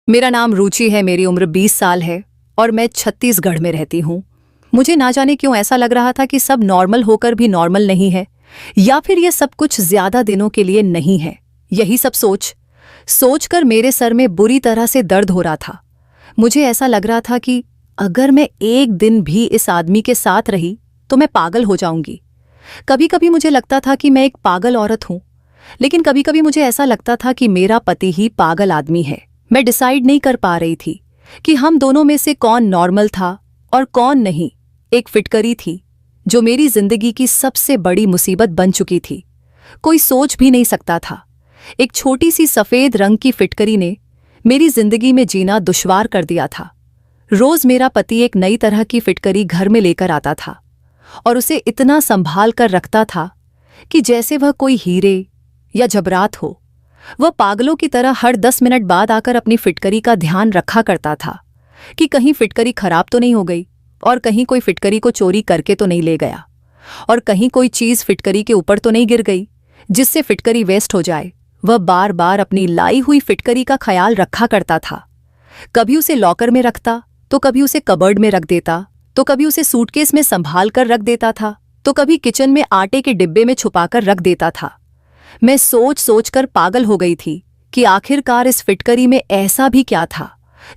मेरा नाम रुचि है, मेरी उम्र 20 साल है और मैं छत्तीसगढ़ में रहती हूँ। मुझे ना जाने क्यों ऐसा लग रहा था कि सब नॉर्मल होकर भी नॉर्मल नहीं है, या फिर ये सब कुछ ज्यादा दिनों के लिए नहीं है। यही सब सोचकर मेरे सर में बुरी तरह से दर्द हो रहा था। मुझे ऐसा लग रहा था कि अगर मैं एक दिन भी इस आदमी के साथ रही तो मैं पागल हो जाऊंगी। कभी कभी मुझे लगता था कि मैं एक पागल औरत हूं, लेकिन कभी कभी मुझे ऐसा लगता था कि मेरा पति ही पागल आदमी है। मैं डिसाइड नहीं कर पा रही थी कि हम दोनों में से कौन नॉर्मल था और कौन नहीं। एक फिटकरी थी जो मेरी जिंदगी की सबसे बड़ी मुसीबत बन चुकी थी। कोई सोच भी नहीं सकता था। एक छोटी सी सफेद रंग की फिटकरी ने मेरी जिंदगी में जीना दुश्वार कर दिया था। रोज मेरा पति एक नई तरह की फिटकरी घर में लेकर आता था और उसे इतना संभाल कर रखता था कि जैसे वह कोई हीरे या जबरात हो। वह पागलों की तरह हर 10 मिनट बाद आकर अपनी फिटकरी का ध्यान रखा करता था कि कहीं फिटकरी खराब तो नहीं हो गई, और कहीं कोई फिटकरी को चोरी करके तो नहीं ले गया, और कहीं कोई चीज फिटकरी के ऊपर तो नहीं गिर गई जिससे फिटकरी वेस्ट हो जाए। वह बार बार अपनी लाई हुई फिटकरी का ख्याल रखा करता था। कभी उसे लॉकर में रखता, तो कभी उसे कबर्ड में रख देता, तो कभी उसे सूटकेस में संभाल कर रख देता था, तो कभी किचन में आटे के डिब्बे में छुपाकर रख देता था। मैं सोच कर पागल हो गई थी कि आखिरकार इस फिटकरी में ऐसा भी क्या था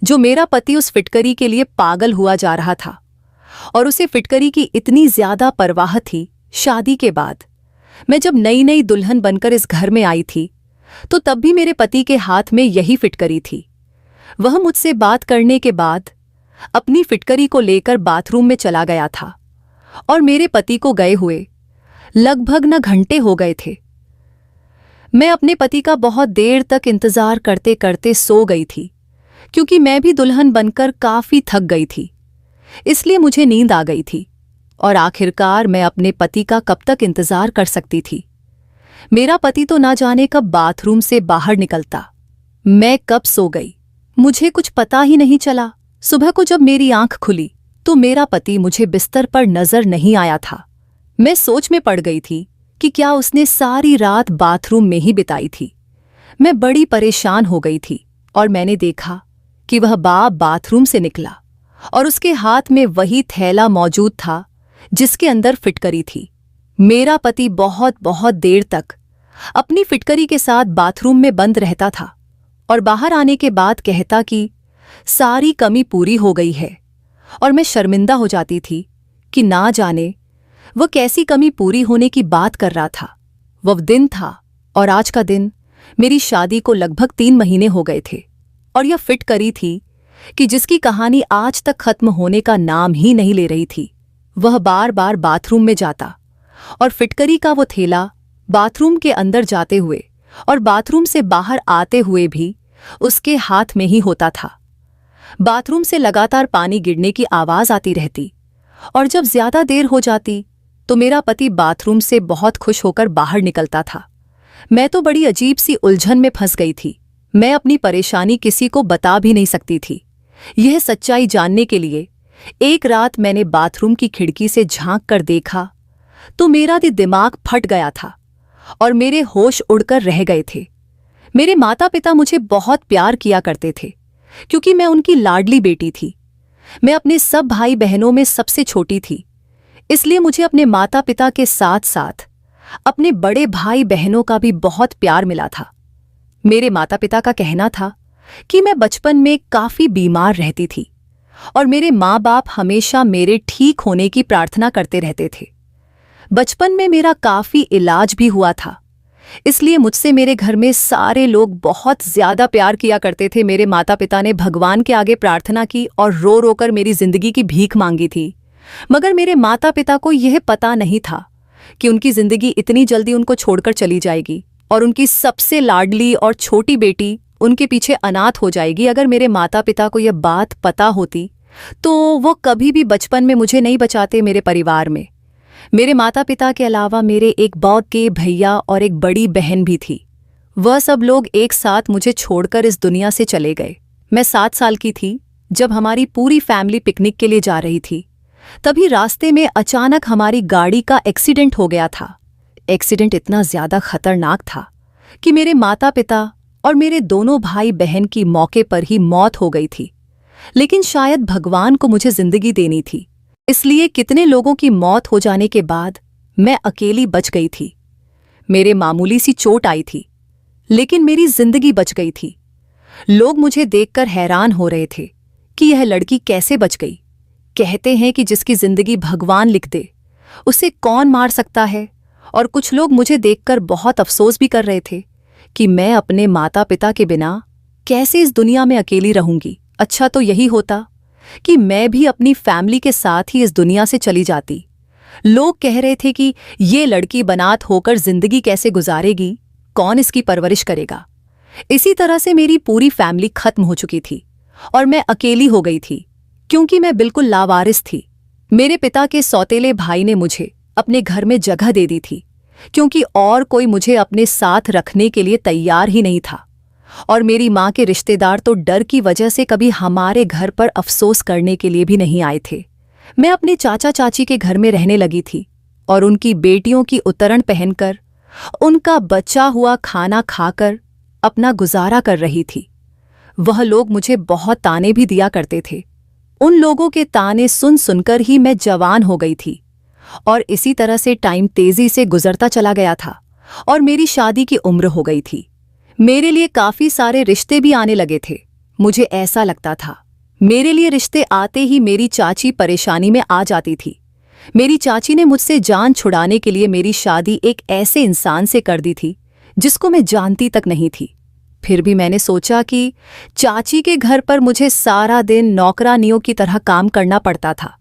जो मेरा पति उस फिटकरी के लिए पागल हुआ जा रहा था, और उसे फिटकरी की इतनी ज्यादा परवाह थी। शादी के बाद मैं जब नई नई दुल्हन बनकर इस घर में आई थी तो तब भी मेरे पति के हाथ में यही फिटकरी थी। वह मुझसे बात करने के बाद अपनी फिटकरी को लेकर बाथरूम में चला गया था, और मेरे पति को गए हुए लगभग न घंटे हो गए थे। मैं अपने पति का बहुत देर तक इंतजार करते करते सो गई थी, क्योंकि मैं भी दुल्हन बनकर काफी थक गई थी। इसलिए मुझे नींद आ गई थी, और आखिरकार मैं अपने पति का कब तक इंतजार कर सकती थी। मेरा पति तो ना जाने कब बाथरूम से बाहर निकलता, मैं कब सो गई मुझे कुछ पता ही नहीं चला। सुबह को जब मेरी आंख खुली तो मेरा पति मुझे बिस्तर पर नजर नहीं आया था। मैं सोच में पड़ गई थी कि क्या उसने सारी रात बाथरूम में ही बिताई थी। मैं बड़ी परेशान हो गई थी, और मैंने देखा कि वह बाथरूम से निकला और उसके हाथ में वही थैला मौजूद था जिसके अंदर फिटकरी थी। मेरा पति बहुत देर तक अपनी फिटकरी के साथ बाथरूम में बंद रहता था, और बाहर आने के बाद कहता कि सारी कमी पूरी हो गई है। और मैं शर्मिंदा हो जाती थी कि ना जाने वह कैसी कमी पूरी होने की बात कर रहा था। वह दिन था, और आज का दिन मेरी शादी को लगभग 3 महीने हो गए थे, और यह फिटकरी थी कि जिसकी कहानी आज तक खत्म होने का नाम ही नहीं ले रही थी। वह बार बार बाथरूम में जाता, और फिटकरी का वो थैला बाथरूम के अंदर जाते हुए और बाथरूम से बाहर आते हुए भी उसके हाथ में ही होता था। बाथरूम से लगातार पानी गिरने की आवाज आती रहती, और जब ज्यादा देर हो जाती तो मेरा पति बाथरूम से बहुत खुश होकर बाहर निकलता था। मैं तो बड़ी अजीब सी उलझन में फंस गई थी। मैं अपनी परेशानी किसी को बता भी नहीं सकती थी। यह सच्चाई जानने के लिए एक रात मैंने बाथरूम की खिड़की से झांक कर देखा तो मेरा दिमाग फट गया था, और मेरे होश उड़कर रह गए थे। मेरे माता पिता मुझे बहुत प्यार किया करते थे, क्योंकि मैं उनकी लाडली बेटी थी। मैं अपने सब भाई बहनों में सबसे छोटी थी, इसलिए मुझे अपने माता पिता के साथ साथ अपने बड़े भाई बहनों का भी बहुत प्यार मिला था। मेरे माता पिता का कहना था कि मैं बचपन में काफी बीमार रहती थी, और मेरे माँ बाप हमेशा मेरे ठीक होने की प्रार्थना करते रहते थे। बचपन में मेरा काफी इलाज भी हुआ था, इसलिए मुझसे मेरे घर में सारे लोग बहुत ज्यादा प्यार किया करते थे। मेरे माता पिता ने भगवान के आगे प्रार्थना की और रो रो कर मेरी जिंदगी की भीख मांगी थी, मगर मेरे माता पिता को यह पता नहीं था कि उनकी जिंदगी इतनी जल्दी उनको छोड़कर चली जाएगी, और उनकी सबसे लाडली और छोटी बेटी उनके पीछे अनाथ हो जाएगी। अगर मेरे माता पिता को यह बात पता होती तो वो कभी भी बचपन में मुझे नहीं बचाते। मेरे परिवार में मेरे माता पिता के अलावा मेरे एक बहुत के भैया और एक बड़ी बहन भी थी। वह सब लोग एक साथ मुझे छोड़कर इस दुनिया से चले गए। मैं 7 साल की थी जब हमारी पूरी फैमिली पिकनिक के लिए जा रही थी। तभी रास्ते में अचानक हमारी गाड़ी का एक्सीडेंट हो गया था। एक्सीडेंट इतना ज्यादा खतरनाक था कि मेरे माता पिता और मेरे दोनों भाई बहन की मौके पर ही मौत हो गई थी। लेकिन शायद भगवान को मुझे जिंदगी देनी थी, इसलिए कितने लोगों की मौत हो जाने के बाद मैं अकेली बच गई थी। मेरे मामूली सी चोट आई थी, लेकिन मेरी जिंदगी बच गई थी। लोग मुझे देखकर हैरान हो रहे थे कि यह लड़की कैसे बच गई। कहते हैं कि जिसकी जिंदगी भगवान लिख दे उसे कौन मार सकता है। और कुछ लोग मुझे देखकर बहुत अफसोस भी कर रहे थे कि मैं अपने माता पिता के बिना कैसे इस दुनिया में अकेली रहूंगी। अच्छा तो यही होता कि मैं भी अपनी फैमिली के साथ ही इस दुनिया से चली जाती। लोग कह रहे थे कि ये लड़की बनात होकर जिंदगी कैसे गुजारेगी, कौन इसकी परवरिश करेगा। इसी तरह से मेरी पूरी फैमिली खत्म हो चुकी थी और मैं अकेली हो गई थी, क्योंकि मैं बिल्कुल लावारिस थी। मेरे पिता के सौतेले भाई ने मुझे अपने घर में जगह दे दी थी, क्योंकि और कोई मुझे अपने साथ रखने के लिए तैयार ही नहीं था। और मेरी माँ के रिश्तेदार तो डर की वजह से कभी हमारे घर पर अफसोस करने के लिए भी नहीं आए थे। मैं अपने चाचा चाची के घर में रहने लगी थी और उनकी बेटियों की उतरण पहनकर, उनका बचा हुआ खाना खाकर अपना गुजारा कर रही थी। वह लोग मुझे बहुत ताने भी दिया करते थे। उन लोगों के ताने सुन सुनकर ही मैं जवान हो गई थी और इसी तरह से टाइम तेजी से गुजरता चला गया था और मेरी शादी की उम्र हो गई थी। मेरे लिए काफी सारे रिश्ते भी आने लगे थे। मुझे ऐसा लगता था मेरे लिए रिश्ते आते ही मेरी चाची परेशानी में आ जाती थी। मेरी चाची ने मुझसे जान छुड़ाने के लिए मेरी शादी एक ऐसे इंसान से कर दी थी जिसको मैं जानती तक नहीं थी। फिर भी मैंने सोचा कि चाची के घर पर मुझे सारा दिन नौकरानियों की तरह काम करना पड़ता था।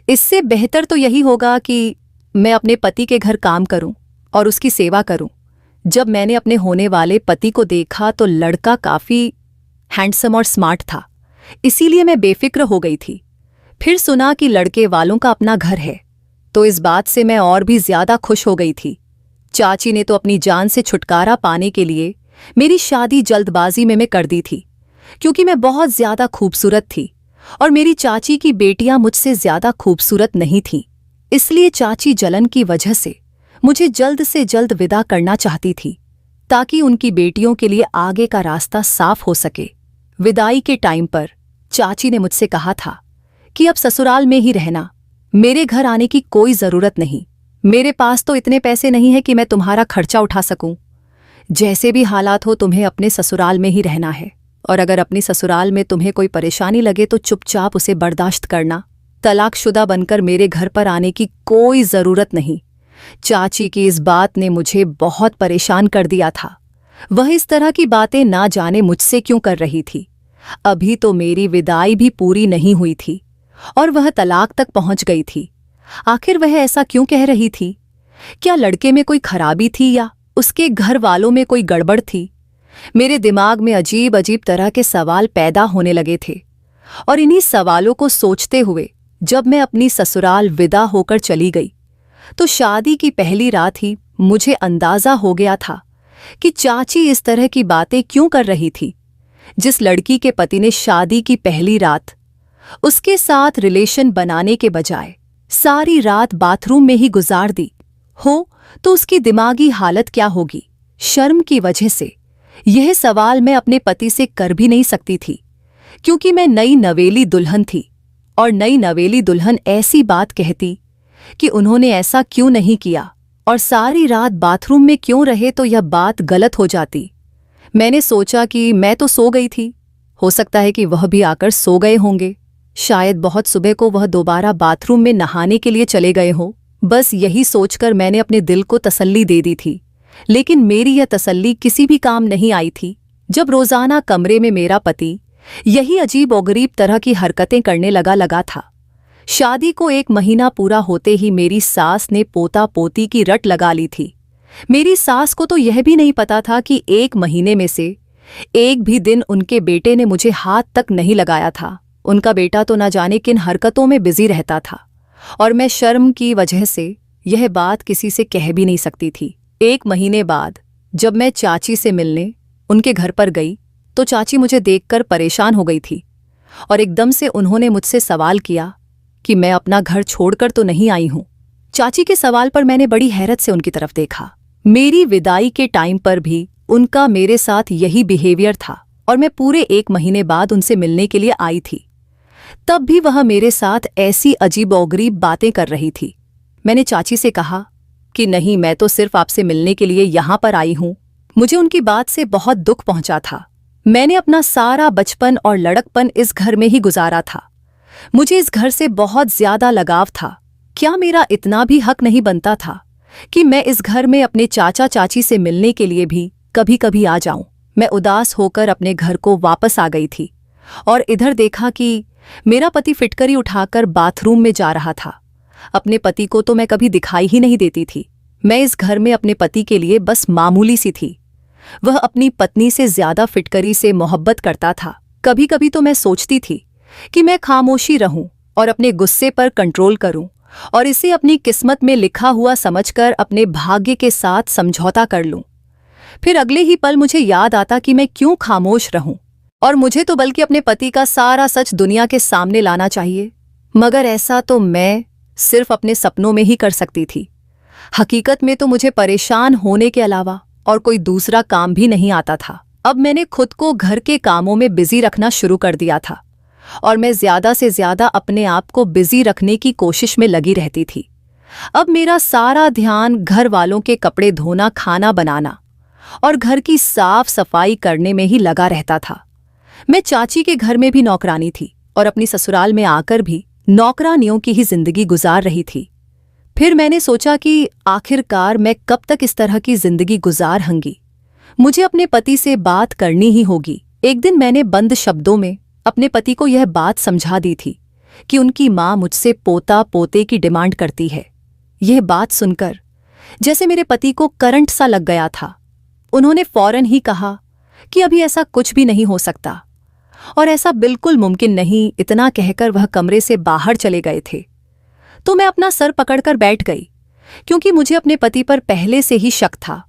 इससे बेहतर तो यही होगा कि मैं अपने पति के घर काम करूं और उसकी सेवा करूं। जब मैंने अपने होने वाले पति को देखा तो लड़का काफी हैंडसम और स्मार्ट था, इसीलिए मैं बेफिक्र हो गई थी। फिर सुना कि लड़के वालों का अपना घर है, तो इस बात से मैं और भी ज्यादा खुश हो गई थी। चाची ने तो अपनी जान से छुटकारा पाने के लिए मेरी शादी जल्दबाजी में मैं कर दी थी, क्योंकि मैं बहुत ज्यादा खूबसूरत थी और मेरी चाची की बेटियां मुझसे ज्यादा खूबसूरत नहीं थीं। इसलिए चाची जलन की वजह से मुझे जल्द से जल्द विदा करना चाहती थी, ताकि उनकी बेटियों के लिए आगे का रास्ता साफ हो सके। विदाई के टाइम पर चाची ने मुझसे कहा था कि अब ससुराल में ही रहना, मेरे घर आने की कोई जरूरत नहीं। मेरे पास तो इतने पैसे नहीं है कि मैं तुम्हारा खर्चा उठा सकूं। जैसे भी हालात हो तुम्हें अपने ससुराल में ही रहना है, और अगर अपनी ससुराल में तुम्हें कोई परेशानी लगे तो चुपचाप उसे बर्दाश्त करना। तलाकशुदा बनकर मेरे घर पर आने की कोई जरूरत नहीं। चाची की इस बात ने मुझे बहुत परेशान कर दिया था। वह इस तरह की बातें ना जाने मुझसे क्यों कर रही थी। अभी तो मेरी विदाई भी पूरी नहीं हुई थी और वह तलाक तक पहुंच गई थी। आखिर वह ऐसा क्यों कह रही थी? क्या लड़के में कोई खराबी थी या उसके घर वालों में कोई गड़बड़ थी? मेरे दिमाग में अजीब अजीब तरह के सवाल पैदा होने लगे थे और इन्हीं सवालों को सोचते हुए जब मैं अपनी ससुराल विदा होकर चली गई तो शादी की पहली रात ही मुझे अंदाजा हो गया था कि चाची इस तरह की बातें क्यों कर रही थी। जिस लड़की के पति ने शादी की पहली रात उसके साथ रिलेशन बनाने के बजाय सारी रात बाथरूम में ही गुजार दी हो, तो उसकी दिमागी हालत क्या होगी। शर्म की वजह से यह सवाल मैं अपने पति से कर भी नहीं सकती थी, क्योंकि मैं नई नवेली दुल्हन थी और नई नवेली दुल्हन ऐसी बात कहती कि उन्होंने ऐसा क्यों नहीं किया और सारी रात बाथरूम में क्यों रहे, तो यह बात गलत हो जाती। मैंने सोचा कि मैं तो सो गई थी, हो सकता है कि वह भी आकर सो गए होंगे। शायद बहुत सुबह को वह दोबारा बाथरूम में नहाने के लिए चले गए हों। बस यही सोचकर मैंने अपने दिल को तसल्ली दे दी थी, लेकिन मेरी यह तसल्ली किसी भी काम नहीं आई थी। जब रोजाना कमरे में मेरा पति यही अजीब और गरीब तरह की हरकतें करने लगा था। शादी को 1 महीना पूरा होते ही मेरी सास ने पोता पोती की रट लगा ली थी। मेरी सास को तो यह भी नहीं पता था कि 1 महीने में से एक भी दिन उनके बेटे ने मुझे हाथ तक नहीं लगाया था। उनका बेटा तो न जाने किन हरकतों में बिजी रहता था और मैं शर्म की वजह से यह बात किसी से कह भी नहीं सकती थी। 1 महीने बाद जब मैं चाची से मिलने उनके घर पर गई तो चाची मुझे देखकर परेशान हो गई थी और एकदम से उन्होंने मुझसे सवाल किया कि मैं अपना घर छोड़कर तो नहीं आई हूं। चाची के सवाल पर मैंने बड़ी हैरत से उनकी तरफ देखा। मेरी विदाई के टाइम पर भी उनका मेरे साथ यही बिहेवियर था और मैं पूरे 1 महीने बाद उनसे मिलने के लिए आई थी। तब भी वह मेरे साथ ऐसी अजीबोगरीब बातें कर रही थी। मैंने चाची से कहा कि नहीं, मैं तो सिर्फ आपसे मिलने के लिए यहाँ पर आई हूँ। मुझे उनकी बात से बहुत दुख पहुंचा था। मैंने अपना सारा बचपन और लड़कपन इस घर में ही गुजारा था। मुझे इस घर से बहुत ज्यादा लगाव था। क्या मेरा इतना भी हक नहीं बनता था कि मैं इस घर में अपने चाचा चाची से मिलने के लिए भी कभी कभी आ जाऊं? मैं उदास होकर अपने घर को वापस आ गई थी और इधर देखा कि मेरा पति फिटकरी उठाकर बाथरूम में जा रहा था। अपने पति को तो मैं कभी दिखाई ही नहीं देती थी। मैं इस घर में अपने पति के लिए बस मामूली सी थी। वह अपनी पत्नी से ज्यादा फिटकरी से मोहब्बत करता था। कभी कभी तो मैं सोचती थी कि मैं खामोशी रहूं और अपने गुस्से पर कंट्रोल करूं और इसे अपनी किस्मत में लिखा हुआ समझकर अपने भाग्य के साथ समझौता कर लूं। फिर अगले ही पल मुझे याद आता कि मैं क्यों खामोश रहूं और मुझे तो बल्कि अपने पति का सारा सच दुनिया के सामने लाना चाहिए। मगर ऐसा तो मैं सिर्फ अपने सपनों में ही कर सकती थी। हकीकत में तो मुझे परेशान होने के अलावा और कोई दूसरा काम भी नहीं आता था। अब मैंने खुद को घर के कामों में बिजी रखना शुरू कर दिया था और मैं ज्यादा से ज्यादा अपने आप को बिजी रखने की कोशिश में लगी रहती थी। अब मेरा सारा ध्यान घर वालों के कपड़े धोना, खाना बनाना और घर की साफ सफाई करने में ही लगा रहता था। मैं चाची के घर में भी नौकरानी थी और अपनी ससुराल में आकर भी नौकरानियों की ही जिंदगी गुजार रही थी। फिर मैंने सोचा कि आखिरकार मैं कब तक इस तरह की जिंदगी गुजार हूंगी। मुझे अपने पति से बात करनी ही होगी। एक दिन मैंने बंद शब्दों में अपने पति को यह बात समझा दी थी कि उनकी माँ मुझसे पोता पोते की डिमांड करती है। यह बात सुनकर जैसे मेरे पति को करंट सा लग गया था। उन्होंने फौरन ही कहा कि अभी ऐसा कुछ भी नहीं हो सकता और ऐसा बिल्कुल मुमकिन नहीं। इतना कहकर वह कमरे से बाहर चले गए थे। तो मैं अपना सर पकड़कर बैठ गई, क्योंकि मुझे अपने पति पर पहले से ही शक था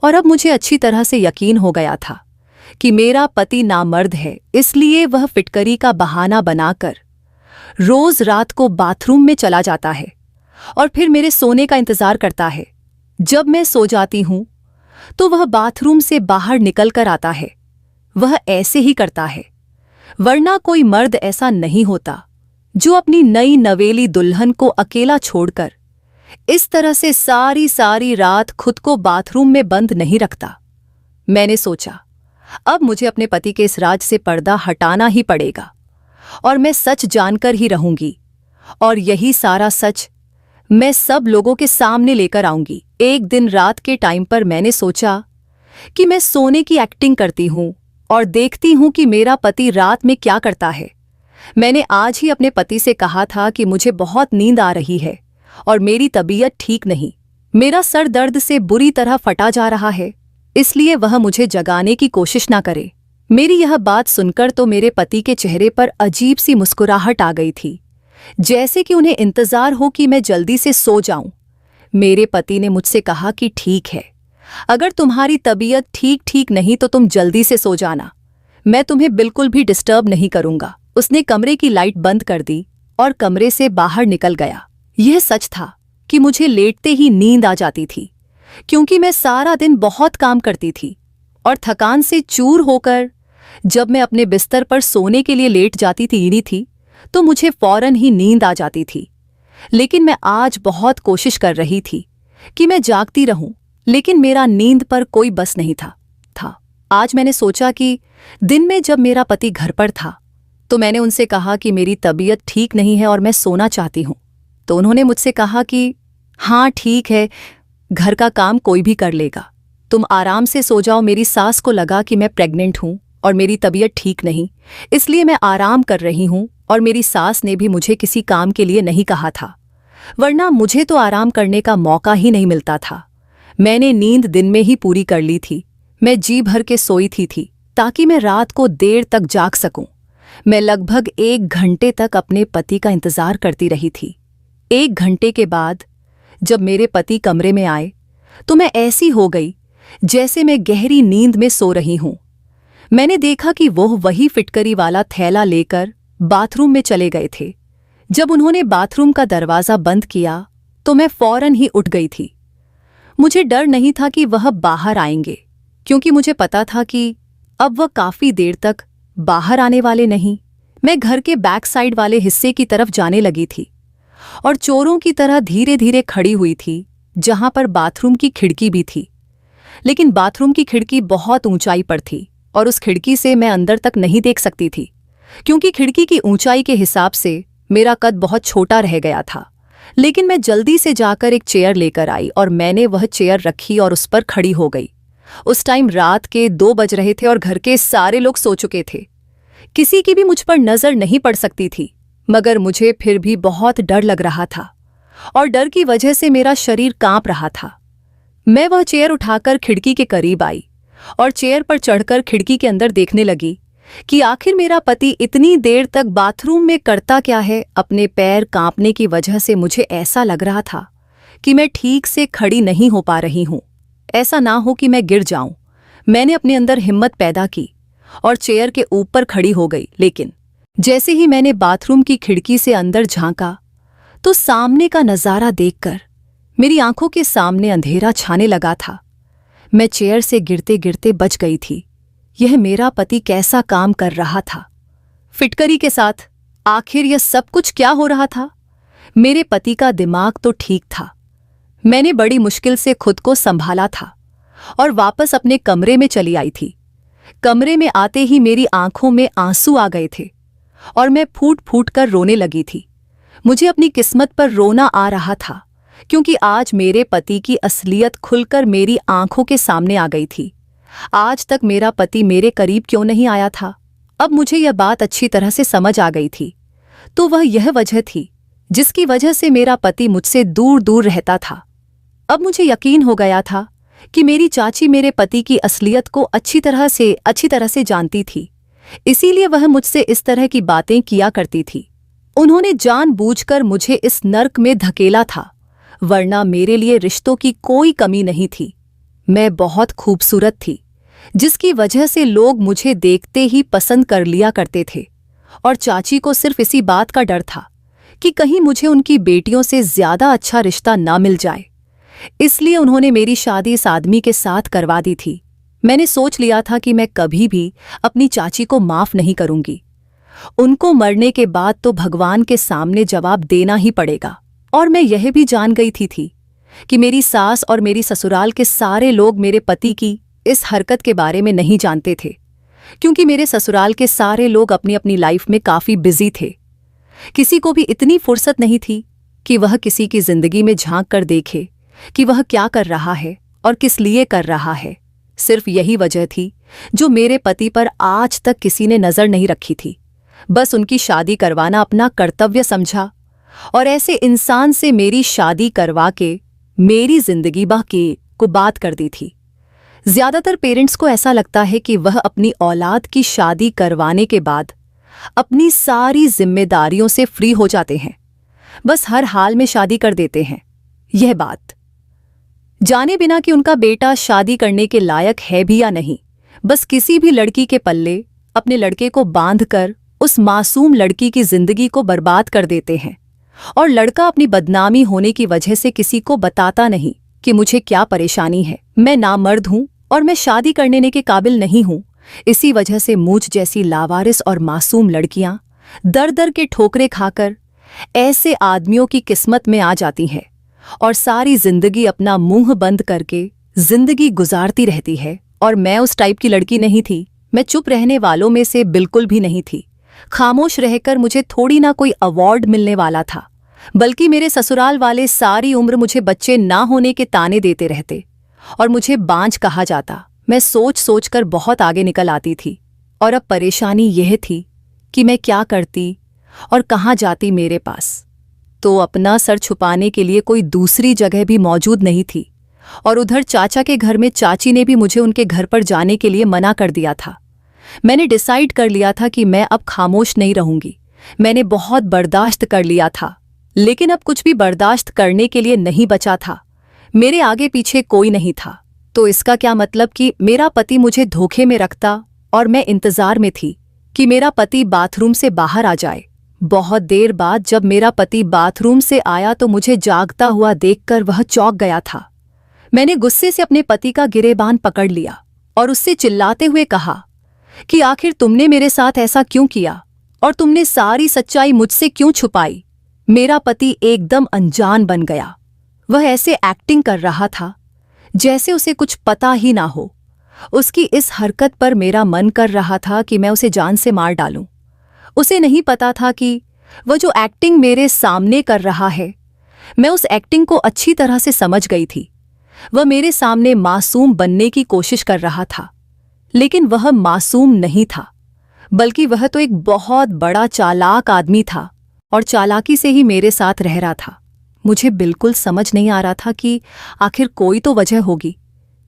और अब मुझे अच्छी तरह से यकीन हो गया था कि मेरा पति नामर्द है। इसलिए वह फिटकरी का बहाना बनाकर रोज रात को बाथरूम में चला जाता है और फिर मेरे सोने का इंतजार करता है। जब मैं सो जाती हूं तो वह बाथरूम से बाहर निकल कर आता है। वह ऐसे ही करता है, वरना कोई मर्द ऐसा नहीं होता जो अपनी नई नवेली दुल्हन को अकेला छोड़कर इस तरह से सारी रात खुद को बाथरूम में बंद नहीं रखता। मैंने सोचा अब मुझे अपने पति के इस राज से पर्दा हटाना ही पड़ेगा और मैं सच जानकर ही रहूंगी और यही सारा सच मैं सब लोगों के सामने लेकर आऊंगी। एक दिन रात के टाइम पर मैंने सोचा कि मैं सोने की एक्टिंग करती हूं और देखती हूं कि मेरा पति रात में क्या करता है। मैंने आज ही अपने पति से कहा था कि मुझे बहुत नींद आ रही है और मेरी तबीयत ठीक नहीं। मेरा सर दर्द से बुरी तरह फटा जा रहा है, इसलिए वह मुझे जगाने की कोशिश ना करे। मेरी यह बात सुनकर तो मेरे पति के चेहरे पर अजीब सी मुस्कुराहट आ गई थी, जैसे कि उन्हें इंतजार हो कि मैं जल्दी से सो जाऊं। मेरे पति ने मुझसे कहा कि ठीक है, अगर तुम्हारी तबीयत ठीक नहीं तो तुम जल्दी से सो जाना, मैं तुम्हें बिल्कुल भी डिस्टर्ब नहीं करूंगा। उसने कमरे की लाइट बंद कर दी और कमरे से बाहर निकल गया। यह सच था कि मुझे लेटते ही नींद आ जाती थी, क्योंकि मैं सारा दिन बहुत काम करती थी और थकान से चूर होकर जब मैं अपने बिस्तर पर सोने के लिए लेट जाती थी तो मुझे फौरन ही नींद आ जाती थी। लेकिन मैं आज बहुत कोशिश कर रही थी कि मैं जागती रहूं, लेकिन मेरा नींद पर कोई बस नहीं था। आज मैंने सोचा कि दिन में जब मेरा पति घर पर था तो मैंने उनसे कहा कि मेरी तबीयत ठीक नहीं है और मैं सोना चाहती हूं। तो उन्होंने मुझसे कहा कि हाँ ठीक है, घर का काम कोई भी कर लेगा, तुम आराम से सो जाओ। मेरी सास को लगा कि मैं प्रेग्नेंट हूं और मेरी तबीयत ठीक नहीं, इसलिए मैं आराम कर रही हूं और मेरी सास ने भी मुझे किसी काम के लिए नहीं कहा था, वरना मुझे तो आराम करने का मौका ही नहीं मिलता था। मैंने नींद दिन में ही पूरी कर ली थी। मैं जी भर के सोई थी ताकि मैं रात को देर तक जाग सकूं। मैं लगभग 1 घंटे तक अपने पति का इंतजार करती रही थी। 1 घंटे के बाद जब मेरे पति कमरे में आए तो मैं ऐसी हो गई जैसे मैं गहरी नींद में सो रही हूं। मैंने देखा कि वो वही फिटकरी वाला थैला लेकर बाथरूम में चले गए थे। जब उन्होंने बाथरूम का दरवाजा बंद किया तो मैं फौरन ही उठ गई थी। मुझे डर नहीं था कि वह बाहर आएंगे, क्योंकि मुझे पता था कि अब वह काफी देर तक बाहर आने वाले नहीं। मैं घर के बैक साइड वाले हिस्से की तरफ जाने लगी थी और चोरों की तरह धीरे धीरे खड़ी हुई थी, जहां पर बाथरूम की खिड़की भी थी। लेकिन बाथरूम की खिड़की बहुत ऊंचाई पर थी और उस खिड़की से मैं अंदर तक नहीं देख सकती थी, क्योंकि खिड़की की ऊंचाई के हिसाब से मेरा कद बहुत छोटा रह गया था। लेकिन मैं जल्दी से जाकर एक चेयर लेकर आई और मैंने वह चेयर रखी और उस पर खड़ी हो गई। उस टाइम रात के 2 बज रहे थे और घर के सारे लोग सो चुके थे। किसी की भी मुझ पर नजर नहीं पड़ सकती थी, मगर मुझे फिर भी बहुत डर लग रहा था और डर की वजह से मेरा शरीर कांप रहा था। मैं वह चेयर उठाकर खिड़की के करीब आई और चेयर पर चढ़कर खिड़की के अंदर देखने लगी कि आखिर मेरा पति इतनी देर तक बाथरूम में करता क्या है। अपने पैर कांपने की वजह से मुझे ऐसा लग रहा था कि मैं ठीक से खड़ी नहीं हो पा रही हूं। ऐसा ना हो कि मैं गिर जाऊं। मैंने अपने अंदर हिम्मत पैदा की और चेयर के ऊपर खड़ी हो गई। लेकिन जैसे ही मैंने बाथरूम की खिड़की से अंदर झांका तो सामने का नजारा देखकर मेरी आंखों के सामने अंधेरा छाने लगा था। मैं चेयर से गिरते गिरते बच गई थी। यह मेरा पति कैसा काम कर रहा था फिटकरी के साथ। आखिर यह सब कुछ क्या हो रहा था? मेरे पति का दिमाग तो ठीक था। मैंने बड़ी मुश्किल से खुद को संभाला था और वापस अपने कमरे में चली आई थी। कमरे में आते ही मेरी आंखों में आंसू आ गए थे और मैं फूट फूट कर रोने लगी थी। मुझे अपनी किस्मत पर रोना आ रहा था, क्योंकि आज मेरे पति की असलियत खुलकर मेरी आंखों के सामने आ गई थी। आज तक मेरा पति मेरे करीब क्यों नहीं आया था? अब मुझे यह बात अच्छी तरह से समझ आ गई थी। तो वह यह वजह थी जिसकी वजह से मेरा पति मुझसे दूर दूर रहता था। अब मुझे यकीन हो गया था कि मेरी चाची मेरे पति की असलियत को अच्छी तरह से जानती थी, इसीलिए वह मुझसे इस तरह की बातें किया करती थी। उन्होंने जानबूझकर मुझे इस नर्क में धकेला था, वरना मेरे लिए रिश्तों की कोई कमी नहीं थी। मैं बहुत खूबसूरत थी, जिसकी वजह से लोग मुझे देखते ही पसंद कर लिया करते थे और चाची को सिर्फ इसी बात का डर था कि कहीं मुझे उनकी बेटियों से ज्यादा अच्छा रिश्ता ना मिल जाए। इसलिए उन्होंने मेरी शादी इस आदमी के साथ करवा दी थी। मैंने सोच लिया था कि मैं कभी भी अपनी चाची को माफ नहीं करूंगी। उनको मरने के बाद तो भगवान के सामने जवाब देना ही पड़ेगा। और मैं यह भी जान गई थी कि मेरी सास और मेरी ससुराल के सारे लोग मेरे पति की इस हरकत के बारे में नहीं जानते थे, क्योंकि मेरे ससुराल के सारे लोग अपनी अपनी लाइफ में काफी बिजी थे। किसी को भी इतनी फुर्सत नहीं थी कि वह किसी की जिंदगी में झांक कर देखे कि वह क्या कर रहा है और किस लिए कर रहा है। सिर्फ यही वजह थी जो मेरे पति पर आज तक किसी ने नजर नहीं रखी थी। बस उनकी शादी करवाना अपना कर्तव्य समझा और ऐसे इंसान से मेरी शादी करवा के मेरी जिंदगी को बात कर दी थी। ज्यादातर पेरेंट्स को ऐसा लगता है कि वह अपनी औलाद की शादी करवाने के बाद अपनी सारी जिम्मेदारियों से फ्री हो जाते हैं, बस हर हाल में शादी कर देते हैं। यह बात जाने बिना कि उनका बेटा शादी करने के लायक है भी या नहीं, बस किसी भी लड़की के पल्ले अपने लड़के को बांधकर उस मासूम लड़की की जिंदगी को बर्बाद कर देते हैं। और लड़का अपनी बदनामी होने की वजह से किसी को बताता नहीं कि मुझे क्या परेशानी है, मैं नामर्द हूं और मैं शादी करने के काबिल नहीं हूं। इसी वजह से मुझ जैसी लावारिस और मासूम लड़कियां दर दर के ठोकरे खाकर ऐसे आदमियों की किस्मत में आ जाती हैं और सारी जिंदगी अपना मुंह बंद करके जिंदगी गुजारती रहती है। और मैं उस टाइप की लड़की नहीं थी। मैं चुप रहने वालों में से बिल्कुल भी नहीं थी। खामोश रहकर मुझे थोड़ी ना कोई अवार्ड मिलने वाला था, बल्कि मेरे ससुराल वाले सारी उम्र मुझे बच्चे ना होने के ताने देते रहते और मुझे बांझ कहा जाता। मैं सोच सोच कर बहुत आगे निकल आती थी और अब परेशानी यह थी कि मैं क्या करती और कहाँ जाती। मेरे पास तो अपना सर छुपाने के लिए कोई दूसरी जगह भी मौजूद नहीं थी और उधर चाचा के घर में चाची ने भी मुझे उनके घर पर जाने के लिए मना कर दिया था। मैंने डिसाइड कर लिया था कि मैं अब खामोश नहीं रहूंगी। मैंने बहुत बर्दाश्त कर लिया था, लेकिन अब कुछ भी बर्दाश्त करने के लिए नहीं बचा था। मेरे आगे पीछे कोई नहीं था। तो इसका क्या मतलब कि मेरा पति मुझे धोखे में रखता और मैं इंतजार में थी कि मेरा पति बाथरूम से बाहर आ जाए। बहुत देर बाद जब मेरा पति बाथरूम से आया तो मुझे जागता हुआ देखकर वह चौंक गया था। मैंने गुस्से से अपने पति का गिरेबान पकड़ लिया और उससे चिल्लाते हुए कहा कि आखिर तुमने मेरे साथ ऐसा क्यों किया और तुमने सारी सच्चाई मुझसे क्यों छुपाई। मेरा पति एकदम अनजान बन गया। वह ऐसे एक्टिंग कर रहा था जैसे उसे कुछ पता ही ना हो। उसकी इस हरकत पर मेरा मन कर रहा था कि मैं उसे जान से मार डालूं। उसे नहीं पता था कि वह जो एक्टिंग मेरे सामने कर रहा है, मैं उस एक्टिंग को अच्छी तरह से समझ गई थी। वह मेरे सामने मासूम बनने की कोशिश कर रहा था, लेकिन वह मासूम नहीं था, बल्कि वह तो एक बहुत बड़ा चालाक आदमी था और चालाकी से ही मेरे साथ रह रहा था। मुझे बिल्कुल समझ नहीं आ रहा था कि आखिर कोई तो वजह होगी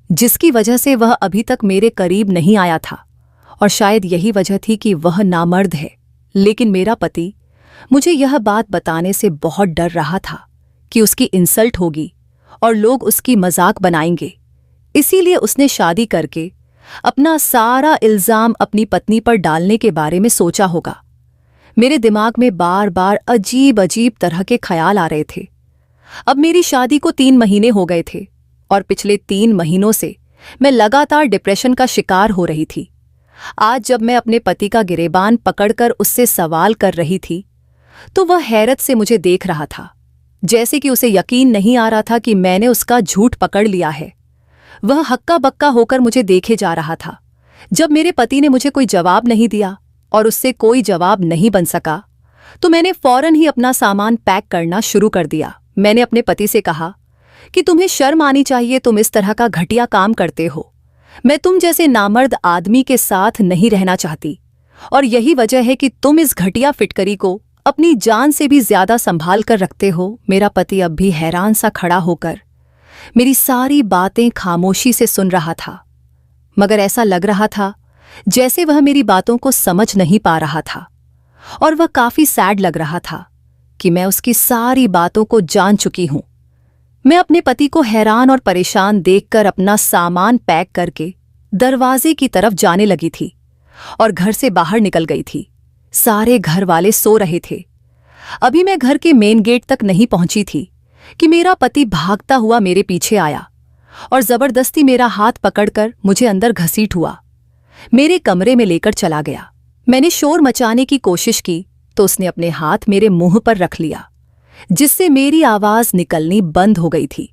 जिसकी वजह से वह अभी तक मेरे करीब नहीं आया था, और शायद यही वजह थी कि वह नामर्द है। लेकिन मेरा पति मुझे यह बात बताने से बहुत डर रहा था कि उसकी इंसल्ट होगी और लोग उसकी मजाक बनाएंगे। इसीलिए उसने शादी करके अपना सारा इल्जाम अपनी पत्नी पर डालने के बारे में सोचा होगा। मेरे दिमाग में बार बार अजीब अजीब तरह के ख्याल आ रहे थे। अब मेरी शादी को 3 महीने हो गए थे और पिछले 3 महीनों से मैं लगातार डिप्रेशन का शिकार हो रही थी। आज जब मैं अपने पति का गिरेबान पकड़कर उससे सवाल कर रही थी, तो वह हैरत से मुझे देख रहा था, जैसे कि उसे यकीन नहीं आ रहा था कि मैंने उसका झूठ पकड़ लिया है। वह हक्का बक्का होकर मुझे देखे जा रहा था। जब मेरे पति ने मुझे कोई जवाब नहीं दिया और उससे कोई जवाब नहीं बन सका, तो मैंने फौरन ही अपना सामान पैक करना शुरू कर दिया। मैंने अपने पति से कहा कि तुम्हें शर्म आनी चाहिए, तुम इस तरह का घटिया काम करते हो। मैं तुम जैसे नामर्द आदमी के साथ नहीं रहना चाहती, और यही वजह है कि तुम इस घटिया फिटकरी को अपनी जान से भी ज्यादा संभाल कर रखते हो। मेरा पति अब भी हैरान सा खड़ा होकर मेरी सारी बातें खामोशी से सुन रहा था, मगर ऐसा लग रहा था जैसे वह मेरी बातों को समझ नहीं पा रहा था, और वह काफी सैड लग रहा था कि मैं उसकी सारी बातों को जान चुकी हूं। मैं अपने पति को हैरान और परेशान देखकर अपना सामान पैक करके दरवाजे की तरफ जाने लगी थी और घर से बाहर निकल गई थी। सारे घर वाले सो रहे थे। अभी मैं घर के मेन गेट तक नहीं पहुंची थी कि मेरा पति भागता हुआ मेरे पीछे आया और जबरदस्ती मेरा हाथ पकड़कर मुझे अंदर घसीट हुआ, मेरे कमरे में लेकर चला गया। मैंने शोर मचाने की कोशिश की तो उसने अपने हाथ मेरे मुंह पर रख लिया, जिससे मेरी आवाज निकलनी बंद हो गई थी,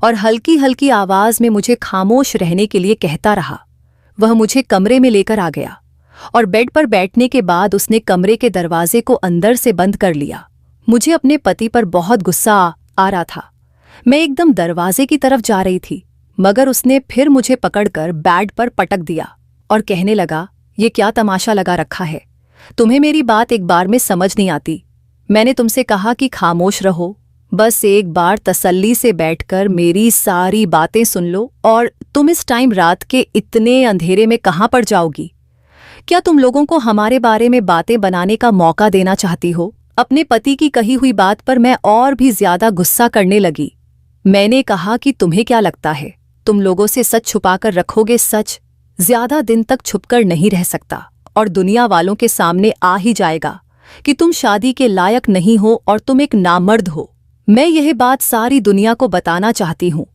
और हल्की हल्की आवाज में मुझे खामोश रहने के लिए कहता रहा। वह मुझे कमरे में लेकर आ गया और बेड पर बैठने के बाद उसने कमरे के दरवाजे को अंदर से बंद कर लिया। मुझे अपने पति पर बहुत गुस्सा आ रहा था। मैं एकदम दरवाजे की तरफ जा रही थी, मगर उसने फिर मुझे पकड़कर बेड पर पटक दिया और कहने लगा, ये क्या तमाशा लगा रखा है, तुम्हें मेरी बात एक बार में समझ नहीं आती। मैंने तुमसे कहा कि खामोश रहो, बस एक बार तसल्ली से बैठकर मेरी सारी बातें सुन लो, और तुम इस टाइम रात के इतने अंधेरे में कहाँ पर जाओगी? क्या तुम लोगों को हमारे बारे में बातें बनाने का मौका देना चाहती हो? अपने पति की कही हुई बात पर मैं और भी ज्यादा गुस्सा करने लगी। मैंने कहा कि तुम्हें क्या लगता है, तुम लोगों से सच छुपाकर रखोगे? सच ज्यादा दिन तक छुपकर नहीं रह सकता और दुनिया वालों के सामने आ ही जाएगा कि तुम शादी के लायक नहीं हो और तुम एक नामर्द हो। मैं यह बात सारी दुनिया को बताना चाहती हूँ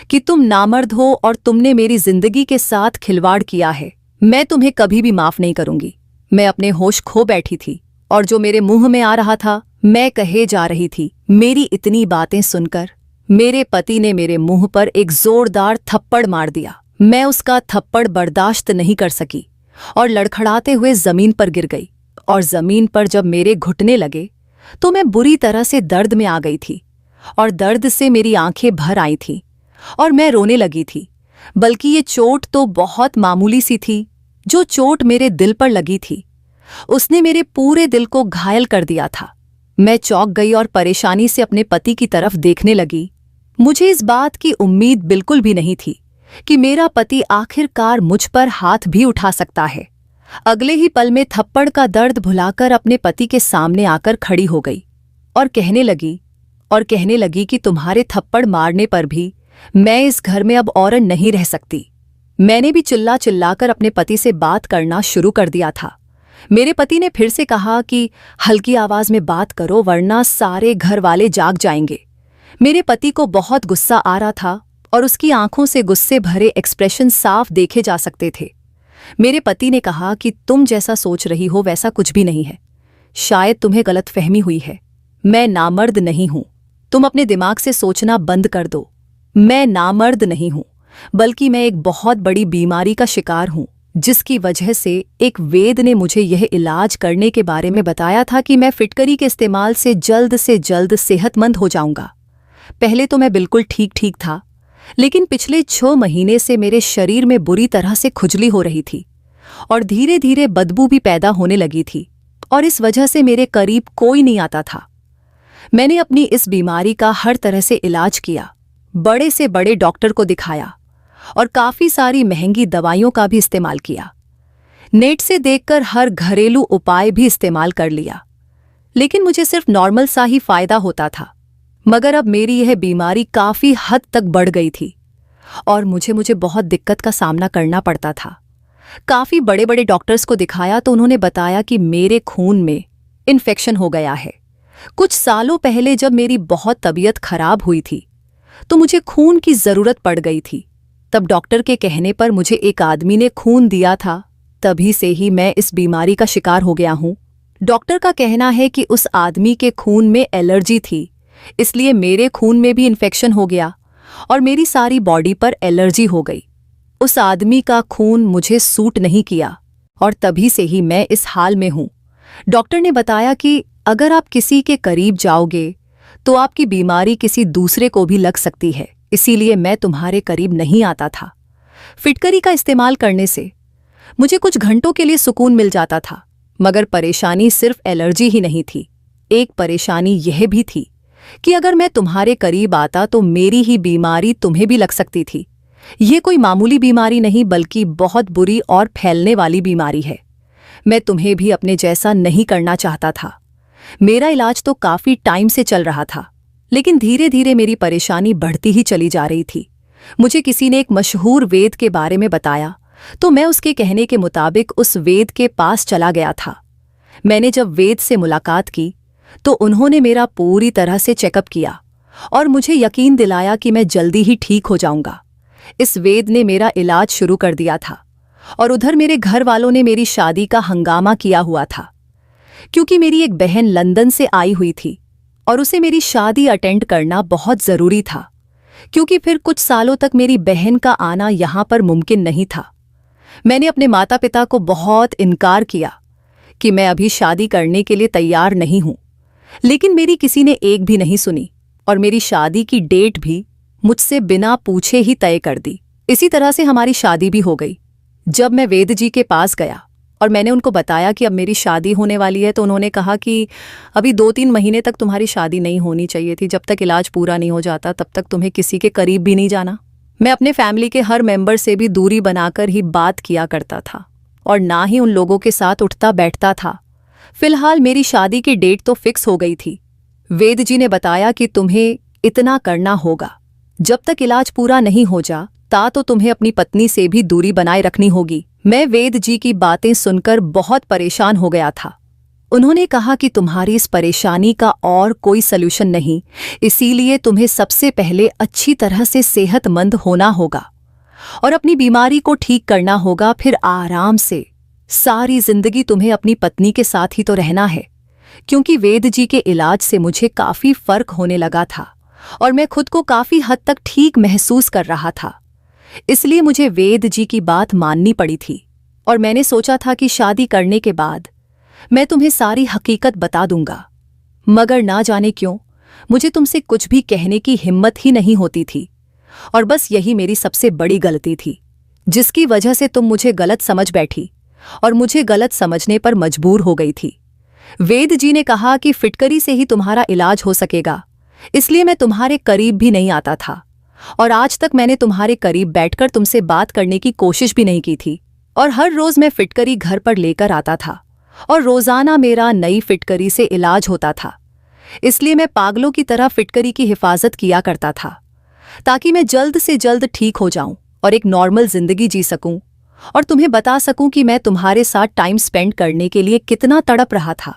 कि तुम नामर्द हो और तुमने मेरी जिंदगी के साथ खिलवाड़ किया है। मैं तुम्हें कभी भी माफ नहीं करूंगी। मैं अपने होश खो बैठी थी और जो मेरे मुंह में आ रहा था मैं कहे जा रही थी। मेरी इतनी बातें सुनकर मेरे पति ने मेरे मुंह पर एक जोरदार थप्पड़ मार दिया। मैं उसका थप्पड़ बर्दाश्त नहीं कर सकी और लड़खड़ाते हुए जमीन पर गिर गई, और जमीन पर जब मेरे घुटने लगे तो मैं बुरी तरह से दर्द में आ गई थी और दर्द से मेरी आंखें भर आई थीं और मैं रोने लगी थी। बल्कि ये चोट तो बहुत मामूली सी थी। जो चोट मेरे दिल पर लगी थी उसने मेरे पूरे दिल को घायल कर दिया था। मैं चौंक गई और परेशानी से अपने पति की तरफ देखने लगी। मुझे इस बात की उम्मीद बिल्कुल भी नहीं थी कि मेरा पति आखिरकार मुझ पर हाथ भी उठा सकता है। अगले ही पल में थप्पड़ का दर्द भुलाकर अपने पति के सामने आकर खड़ी हो गई और कहने लगी कि तुम्हारे थप्पड़ मारने पर भी मैं इस घर में अब और नहीं रह सकती। मैंने भी चिल्ला चिल्लाकर अपने पति से बात करना शुरू कर दिया था। मेरे पति ने फिर से कहा कि हल्की आवाज में बात करो वरना सारे घर वाले जाग जाएंगे। मेरे पति को बहुत गुस्सा आ रहा था। और उसकी आंखों से गुस्से भरे एक्सप्रेशन साफ देखे जा सकते थे। मेरे पति ने कहा कि तुम जैसा सोच रही हो वैसा कुछ भी नहीं है, शायद तुम्हें गलतफहमी हुई है। मैं नामर्द नहीं हूं, तुम अपने दिमाग से सोचना बंद कर दो। मैं नामर्द नहीं हूं, बल्कि मैं एक बहुत बड़ी बीमारी का शिकार हूं, जिसकी वजह से एक वैद्य ने मुझे यह इलाज करने के बारे में बताया था कि मैं फिटकरी के इस्तेमाल से जल्द सेहतमंद हो जाऊंगा। पहले तो मैं बिल्कुल ठीक था, लेकिन पिछले 6 महीने से मेरे शरीर में बुरी तरह से खुजली हो रही थी और धीरे धीरे बदबू भी पैदा होने लगी थी, और इस वजह से मेरे करीब कोई नहीं आता था। मैंने अपनी इस बीमारी का हर तरह से इलाज किया, बड़े से बड़े डॉक्टर को दिखाया और काफी सारी महंगी दवाइयों का भी इस्तेमाल किया। नेट से देखकर हर घरेलू उपाय भी इस्तेमाल कर लिया, लेकिन मुझे सिर्फ नॉर्मल सा ही फायदा होता था। मगर अब मेरी यह बीमारी काफी हद तक बढ़ गई थी और मुझे बहुत दिक्कत का सामना करना पड़ता था। काफी बड़े बड़े डॉक्टर्स को दिखाया तो उन्होंने बताया कि मेरे खून में इन्फेक्शन हो गया है। कुछ सालों पहले जब मेरी बहुत तबीयत खराब हुई थी तो मुझे खून की जरूरत पड़ गई थी। तब डॉक्टर के कहने पर मुझे एक आदमी ने खून दिया था। तभी से ही मैं इस बीमारी का शिकार हो गया हूं। डॉक्टर का कहना है कि उस आदमी के खून में एलर्जी थी, इसलिए मेरे खून में भी इन्फेक्शन हो गया और मेरी सारी बॉडी पर एलर्जी हो गई। उस आदमी का खून मुझे सूट नहीं किया और तभी से ही मैं इस हाल में हूं। डॉक्टर ने बताया कि अगर आप किसी के करीब जाओगे तो आपकी बीमारी किसी दूसरे को भी लग सकती है, इसीलिए मैं तुम्हारे करीब नहीं आता था। फिटकरी का इस्तेमाल करने से मुझे कुछ घंटों के लिए सुकून मिल जाता था, मगर परेशानी सिर्फ एलर्जी ही नहीं थी। एक परेशानी यह भी थी कि अगर मैं तुम्हारे करीब आता तो मेरी ही बीमारी तुम्हें भी लग सकती थी। ये कोई मामूली बीमारी नहीं, बल्कि बहुत बुरी और फैलने वाली बीमारी है। मैं तुम्हें भी अपने जैसा नहीं करना चाहता था। मेरा इलाज तो काफी टाइम से चल रहा था, लेकिन धीरे धीरे मेरी परेशानी बढ़ती ही चली जा रही थी। मुझे किसी ने एक मशहूर वैद्य के बारे में बताया तो मैं उसके कहने के मुताबिक उस वैद्य के पास चला गया था। मैंने जब वैद्य से मुलाकात की तो उन्होंने मेरा पूरी तरह से चेकअप किया और मुझे यकीन दिलाया कि मैं जल्दी ही ठीक हो जाऊंगा। इस वैद्य ने मेरा इलाज शुरू कर दिया था और उधर मेरे घर वालों ने मेरी शादी का हंगामा किया हुआ था, क्योंकि मेरी एक बहन लंदन से आई हुई थी और उसे मेरी शादी अटेंड करना बहुत जरूरी था, क्योंकि फिर कुछ सालों तक मेरी बहन का आना यहां पर मुमकिन नहीं था। मैंने अपने माता पिता को बहुत इनकार किया कि मैं अभी शादी करने के लिए तैयार नहीं हूं, लेकिन मेरी किसी ने एक भी नहीं सुनी और मेरी शादी की डेट भी मुझसे बिना पूछे ही तय कर दी। इसी तरह से हमारी शादी भी हो गई। जब मैं वैद्य जी के पास गया और मैंने उनको बताया कि अब मेरी शादी होने वाली है, तो उन्होंने कहा कि अभी 2-3 महीने तक तुम्हारी शादी नहीं होनी चाहिए थी। जब तक इलाज पूरा नहीं हो जाता तब तक तुम्हें किसी के करीब भी नहीं जाना। मैं अपने फैमिली के हर मेंबर से भी दूरी बनाकर ही बात किया करता था और ना ही उन लोगों के साथ उठता बैठता था। फिलहाल मेरी शादी की डेट तो फिक्स हो गई थी। वैद्य जी ने बताया कि तुम्हें इतना करना होगा, जब तक इलाज पूरा नहीं हो जाता तो तुम्हें अपनी पत्नी से भी दूरी बनाए रखनी होगी। मैं वैद्य जी की बातें सुनकर बहुत परेशान हो गया था। उन्होंने कहा कि तुम्हारी इस परेशानी का और कोई सलूशन नहीं, इसीलिए तुम्हें सबसे पहले अच्छी तरह से सेहतमंद होना होगा और अपनी बीमारी को ठीक करना होगा। फिर आराम से सारी जिंदगी तुम्हें अपनी पत्नी के साथ ही तो रहना है। क्योंकि वैद्य जी के इलाज से मुझे काफी फर्क होने लगा था और मैं खुद को काफी हद तक ठीक महसूस कर रहा था, इसलिए मुझे वैद्य जी की बात माननी पड़ी थी। और मैंने सोचा था कि शादी करने के बाद मैं तुम्हें सारी हकीकत बता दूंगा, मगर ना जाने क्यों मुझे तुमसे कुछ भी कहने की हिम्मत ही नहीं होती थी। और बस यही मेरी सबसे बड़ी गलती थी, जिसकी वजह से तुम मुझे गलत समझ बैठी और मुझे गलत समझने पर मजबूर हो गई थी। वैद्य जी ने कहा कि फिटकरी से ही तुम्हारा इलाज हो सकेगा, इसलिए मैं तुम्हारे करीब भी नहीं आता था और आज तक मैंने तुम्हारे करीब बैठकर तुमसे बात करने की कोशिश भी नहीं की थी। और हर रोज मैं फिटकरी घर पर लेकर आता था और रोजाना मेरा नई फिटकरी से इलाज होता था। इसलिए मैं पागलों की तरह फिटकरी की हिफाजत किया करता था, ताकि मैं जल्द से जल्द ठीक हो जाऊं और एक नॉर्मल जिंदगी जी सकूं और तुम्हें बता सकूं कि मैं तुम्हारे साथ टाइम स्पेंड करने के लिए कितना तड़प रहा था।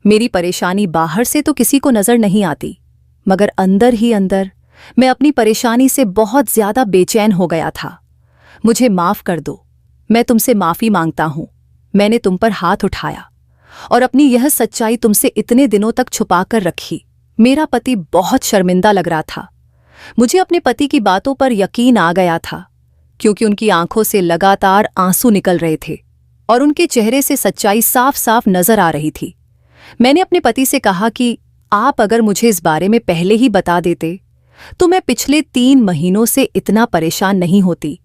मेरी परेशानी बाहर से तो किसी को नजर नहीं आती, मगर अंदर ही अंदर मैं अपनी परेशानी से बहुत ज्यादा बेचैन हो गया था। मुझे माफ कर दो, मैं तुमसे माफी मांगता हूं। मैंने तुम पर हाथ उठाया और अपनी यह सच्चाई तुमसे इतने दिनों तक छुपाकर रखी। मेरा पति बहुत शर्मिंदा लग रहा था। मुझे अपने पति की बातों पर यकीन आ गया था, क्योंकि उनकी आंखों से लगातार आंसू निकल रहे थे और उनके चेहरे से सच्चाई साफ साफ नजर आ रही थी। मैंने अपने पति से कहा कि आप अगर मुझे इस बारे में पहले ही बता देते तो मैं पिछले 3 महीनों से इतना परेशान नहीं होती।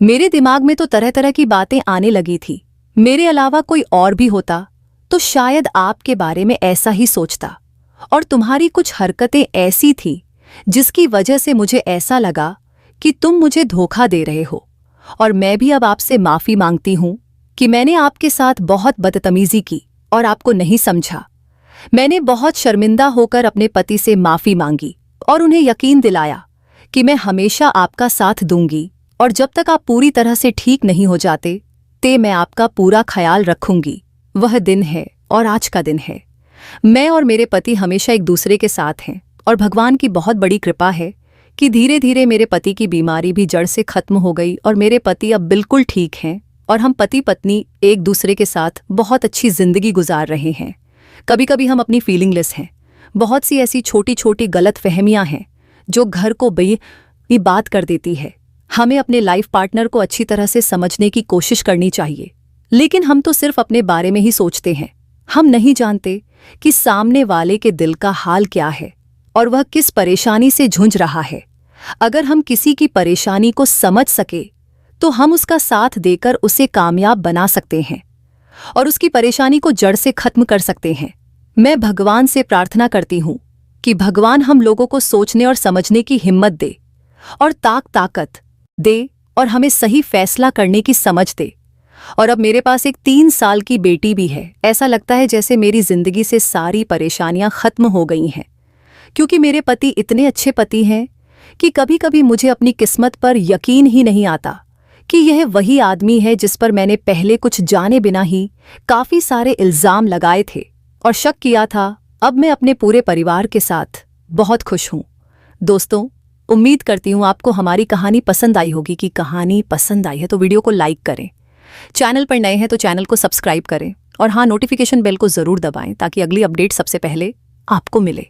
मेरे दिमाग में तो तरह तरह की बातें आने लगी थी। मेरे अलावा कोई और भी होता तो शायद आपके बारे में ऐसा ही सोचता, और तुम्हारी कुछ हरकतें ऐसी थी जिसकी वजह से मुझे ऐसा लगा कि तुम मुझे धोखा दे रहे हो। और मैं भी अब आपसे माफी मांगती हूं कि मैंने आपके साथ बहुत बदतमीजी की और आपको नहीं समझा। मैंने बहुत शर्मिंदा होकर अपने पति से माफी मांगी और उन्हें यकीन दिलाया कि मैं हमेशा आपका साथ दूंगी, और जब तक आप पूरी तरह से ठीक नहीं हो जाते ते मैं आपका पूरा ख्याल रखूंगी। वह दिन है और आज का दिन है। मैं और मेरे पति हमेशा एक दूसरे के साथ हैं, और भगवान की बहुत बड़ी कृपा है कि धीरे धीरे मेरे पति की बीमारी भी जड़ से खत्म हो गई और मेरे पति अब बिल्कुल ठीक हैं और हम पति पत्नी एक दूसरे के साथ बहुत अच्छी जिंदगी गुजार रहे हैं। कभी कभी हम अपनी फीलिंगलेस हैं। बहुत सी ऐसी छोटी छोटी गलतफहमियां हैं जो घर को बात कर देती है। हमें अपने लाइफ पार्टनर को अच्छी तरह से समझने की कोशिश करनी चाहिए, लेकिन हम तो सिर्फ अपने बारे में ही सोचते हैं। हम नहीं जानते कि सामने वाले के दिल का हाल क्या है और वह किस परेशानी से जूझ रहा है। अगर हम किसी की परेशानी को समझ सके तो हम उसका साथ देकर उसे कामयाब बना सकते हैं और उसकी परेशानी को जड़ से खत्म कर सकते हैं। मैं भगवान से प्रार्थना करती हूँ कि भगवान हम लोगों को सोचने और समझने की हिम्मत दे और ताकत दे और हमें सही फैसला करने की समझ दे। और अब मेरे पास एक 3 साल की बेटी भी है। ऐसा लगता है जैसे मेरी जिंदगी से सारी परेशानियां खत्म हो गई हैं, क्योंकि मेरे पति इतने अच्छे पति हैं कि कभी कभी मुझे अपनी किस्मत पर यकीन ही नहीं आता कि यह वही आदमी है जिस पर मैंने पहले कुछ जाने बिना ही काफी सारे इल्जाम लगाए थे और शक किया था। अब मैं अपने पूरे परिवार के साथ बहुत खुश हूँ। दोस्तों, उम्मीद करती हूँ आपको हमारी कहानी पसंद आई होगी। कि कहानी पसंद आई है तो वीडियो को लाइक करें, चैनल पर नए हैं तो चैनल को सब्सक्राइब करें और हाँ, नोटिफिकेशन बेल को जरूर दबाएं ताकि अगली अपडेट सबसे पहले आपको मिले।